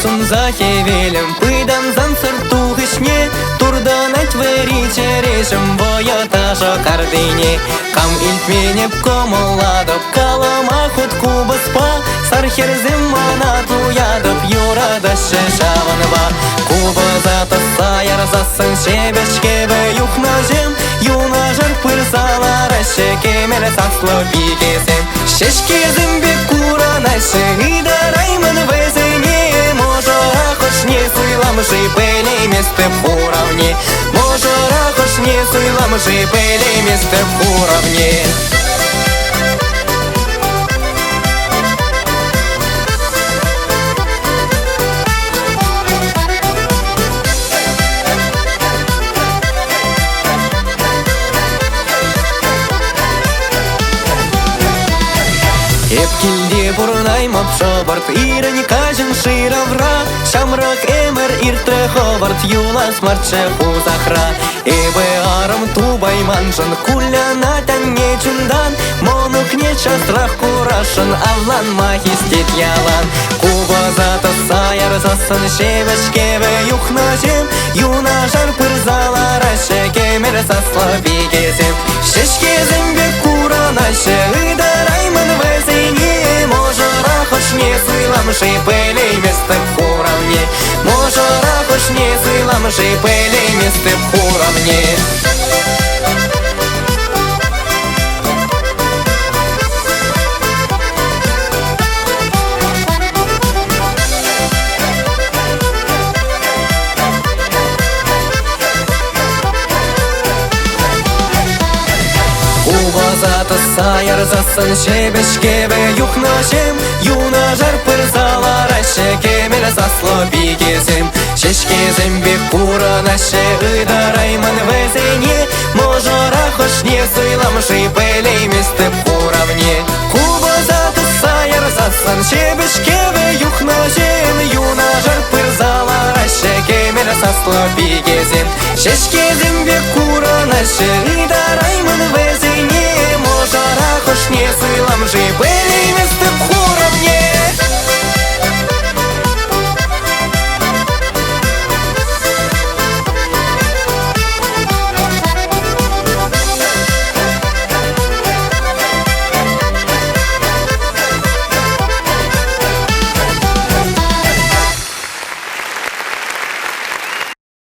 sun захевелем, пыдан зан сыртугышне, турданать веричережем, боя тажа кардыне. Кам илтменеп комоладып, каламахут кубыспа, сархерзем манату ядып, юрадашы шаванба. Кубызаты саяр засын шебешкебе юхнажем, юнажар пырсалар шекемер саслы бигесем. Шешкезем бек куранашы, идараймын везене, можора хош не суйламжи пелеместе в уравне, можора хош не суйламжи пелеместе в уравне. Эпкилде бурнаймап шобарт, ирань кажен ширавра, шамрак эмер иртре ховарт, юлас марче хузахра. Эбе арам тубай манжан, куляна танне чундан, монук не частрах курашан, авлан махистет ялан. Куба зата саяр засын шевешкеве юхнажем, юнажар пырзалара шекемер сасла бигезем. Шешкезем бек куранаше, идараймын везене, можора хош не суйламжи пелеместе в уравне, можора хош не суйламжи пелеместе в уравне. Заты саяр засын шебешкеве юхнажем, юнажар пырзалар шекемер саслы бигезем. Шешкезем бек куранаше, идараймын везене, можора хош не суйламжи пелеместе в уравне. Куба заты саяр засын шебешкеве юхнажем, юнажар пырзалар шекемер саслы бигезем. Шешкезем бек куранаше, идараймын везене, можора хош не суйламжи